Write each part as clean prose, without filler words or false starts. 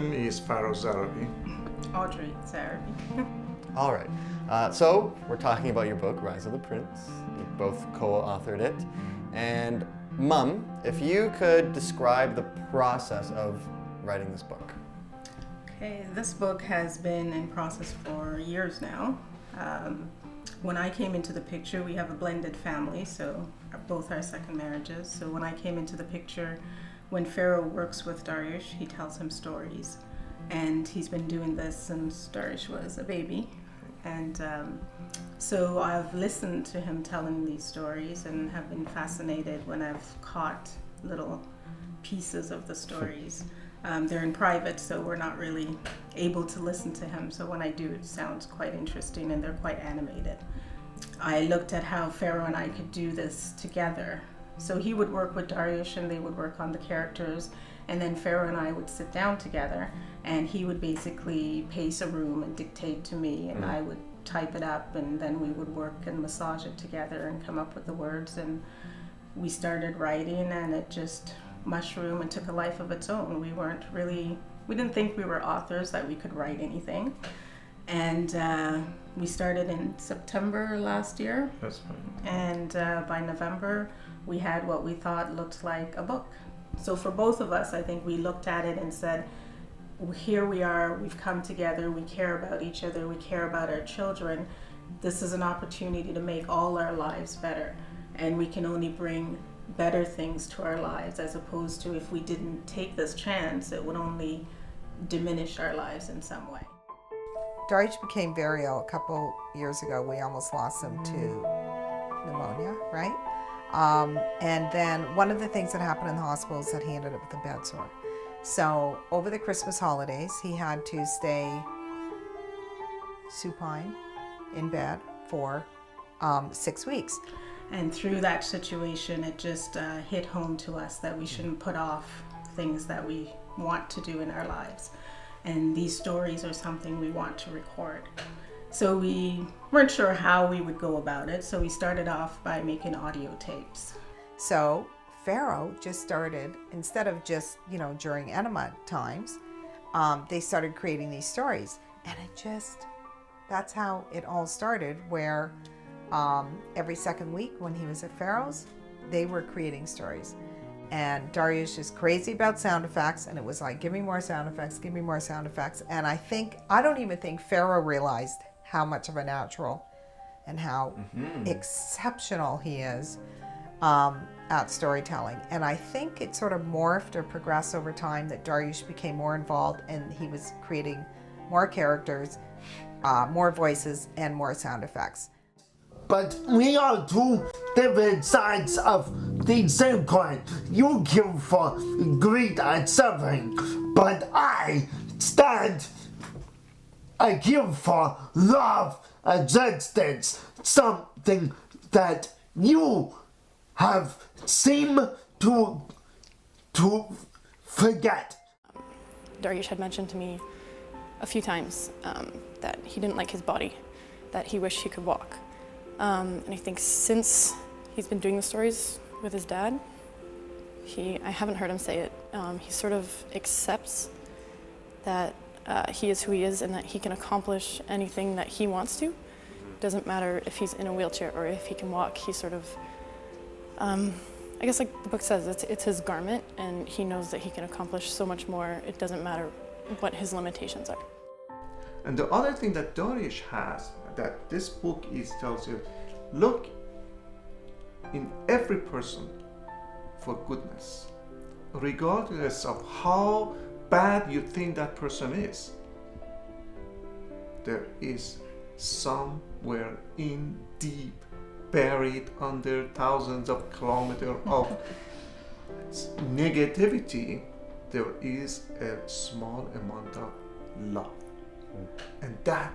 name is Zarabi. Audrey Zarabi. All right. So we're talking about your book, Rise of the Prince. You both co-authored it. And Mum, if you could describe the process of writing this book. Okay, this book has been in process for years now. When I came into the picture, we have a blended family, so both our second marriages. So when I came into the picture, when Pharaoh works with Dariush, he tells him stories. And he's been doing this since Dariush was a baby. And so I've listened to him telling these stories and have been fascinated when I've caught little pieces of the stories. They're in private, so we're not really able to listen to him. So when I do, it sounds quite interesting and they're quite animated. I looked at how Pharaoh and I could do this together. So he would work with Dariush and they would work on the characters. And then Pharaoh and I would sit down together and he would basically pace a room and dictate to me and I would type it up and then we would work and massage it together and come up with the words. And we started writing and it just mushroomed and took a life of its own. We didn't think we were authors, that we could write anything. And we started in September last year. That's right. And by November, we had what we thought looked like a book. So for both of us, I think we looked at it and said, here we are, we've come together, we care about each other, we care about our children. This is an opportunity to make all our lives better. And we can only bring better things to our lives, as opposed to if we didn't take this chance, it would only diminish our lives in some way. Dariush became very ill a couple years ago. We almost lost him to pneumonia, right? And then one of the things that happened in the hospital is that he ended up with a bed sore. So over the Christmas holidays, he had to stay supine in bed for 6 weeks. And through that situation, it just hit home to us that we shouldn't put off things that we want to do in our lives. And these stories are something we want to record. So we weren't sure how we would go about it, so we started off by making audio tapes. So Pharaoh just started, instead of just, during enema times, they started creating these stories. And that's how it all started, where every second week when he was at Pharaoh's, they were creating stories. And Dariush is crazy about sound effects, and it was like, give me more sound effects, give me more sound effects. And I don't even think Pharaoh realized how much of a natural and how exceptional he is at storytelling. And I think it sort of morphed or progressed over time that Dariush became more involved and he was creating more characters, more voices, and more sound effects. But we are two different sides of the same coin. You kill for greed and suffering, but I kill for love and justice, something that you have seemed to forget. Dariush had mentioned to me a few times that he didn't like his body, that he wished he could walk. And I think since he's been doing the stories with his dad, I haven't heard him say it, he sort of accepts that he is who he is and that he can accomplish anything that he wants to. Doesn't matter if he's in a wheelchair or if he can walk. He sort of, I guess like the book says, it's his garment, and he knows that he can accomplish so much more. It doesn't matter what his limitations are. And the other thing that Dariush has, that this book tells you, look in every person for goodness, regardless of how bad you think that person is. There is somewhere in deep, buried under thousands of kilometers of negativity, there is a small amount of love. And that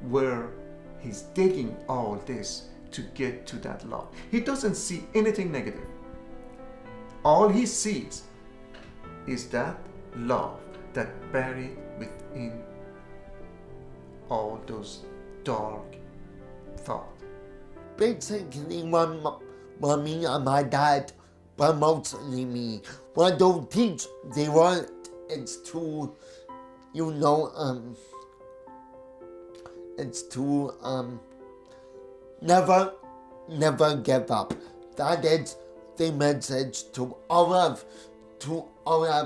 where he's digging all this to get to that love. He doesn't see anything negative. All he sees is that love that buried within all those dark thoughts. Basically, when mommy and my dad, but mostly me, when they teach, they want it's to, it's to never give up. That is the message to all of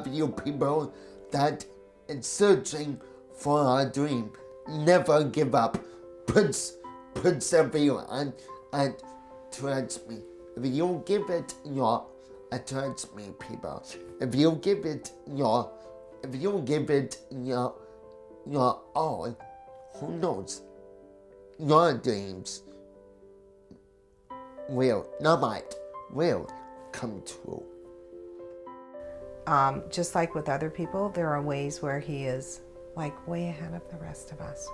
you people that is searching for a dream. Never give up. Persevere and trust me. If you give it your, trust me, people. If you give it your all, who knows? Your dreams will come true. Just like with other people, there are ways where he is like way ahead of the rest of us.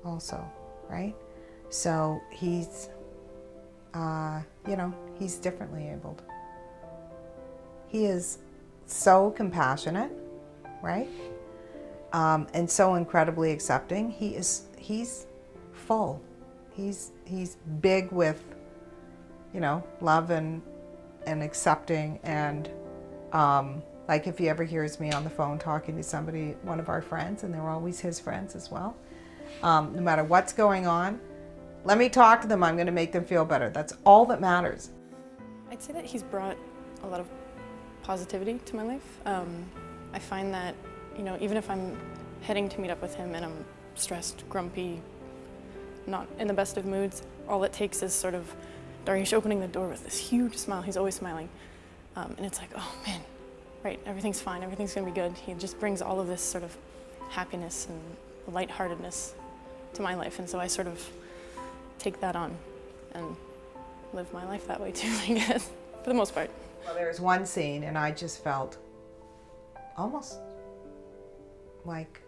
Also, right? So he's, he's differently abled. He is so compassionate, right? And so incredibly accepting. He's full. He's big with, love and accepting, and like if he ever hears me on the phone talking to somebody, one of our friends, and they're always his friends as well, no matter what's going on, let me talk to them. I'm going to make them feel better. That's all that matters. I'd say that he's brought a lot of positivity to my life. I find that, even if I'm heading to meet up with him and I'm stressed, grumpy, not in the best of moods, all it takes is sort of Dariush opening the door with this huge smile. He's always smiling. And it's like, oh man, right, everything's fine, everything's gonna be good. He just brings all of this sort of happiness and lightheartedness to my life. And so I sort of take that on and live my life that way too, I guess, for the most part. Well, there was one scene and I just felt almost like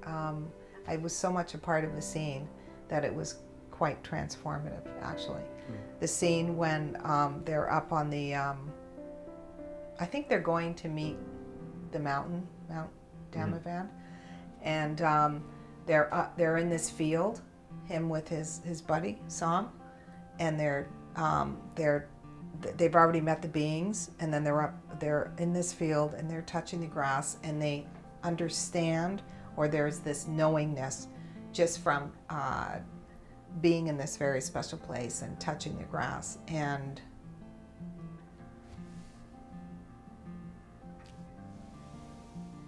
I was so much a part of the scene that it was quite transformative, actually. The scene when they're up on the, I think they're going to meet the Mount Damavand, and they're in this field, him with his buddy Sam, and they've already met the beings, and then they're in this field and they're touching the grass, and they understand, or there's this knowingness just from being in this very special place and touching the grass. And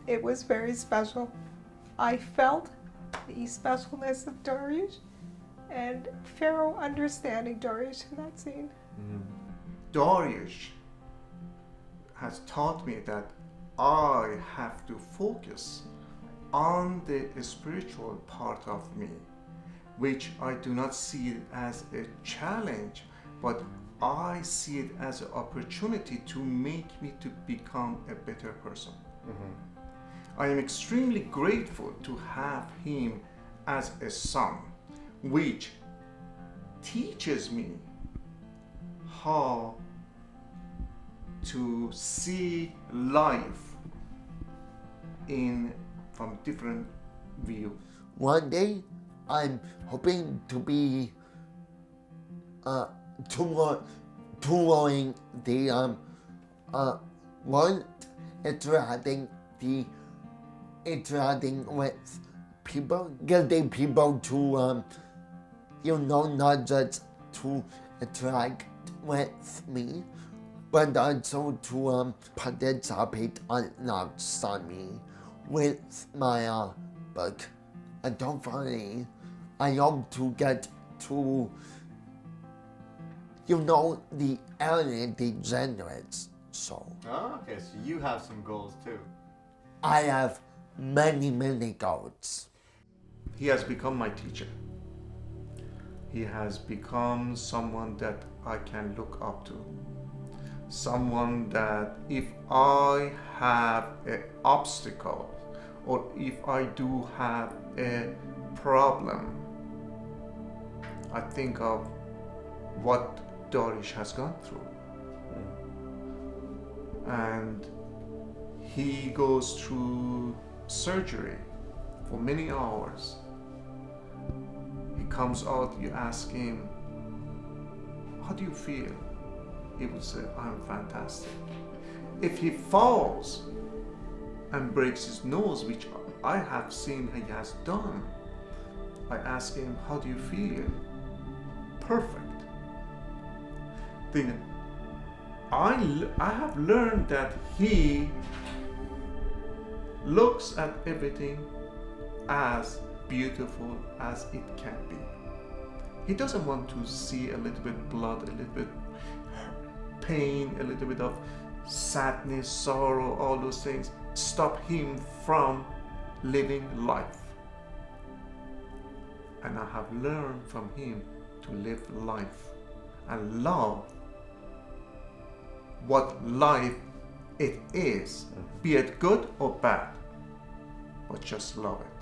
it was very special. I felt the specialness of Dariush and Pharaoh understanding Dariush in that scene. Dariush has taught me that I have to focus on the spiritual part of me, which I do not see it as a challenge, but I see it as an opportunity to make me to become a better person. I am extremely grateful to have him as a son, which teaches me how to see life from different view. One day, I'm hoping to be touring the world, interacting with people, getting people to not just to interact with me, but also to participate alongside me with my book. And hopefully, I hope to get to, the Ellen DeGeneres show. Oh, okay, so you have some goals too. I have many, many goals. He has become my teacher. He has become someone that I can look up to. Someone that if I have an obstacle or if I do have a problem, I think of what Dariush has gone through. And he goes through surgery for many hours. He comes out, you ask him, how do you feel? He would say, I'm fantastic. if he falls and breaks his nose, which I have seen he has done, I ask him, how do you feel? Perfect. Then I have learned that he looks at everything as beautiful as it can be. He doesn't want to see a little bit blood, a little bit pain, a little bit of sadness, sorrow, all those things stop him from living life. And I have learned from him to live life and love what life it is, be it good or bad, but just love it.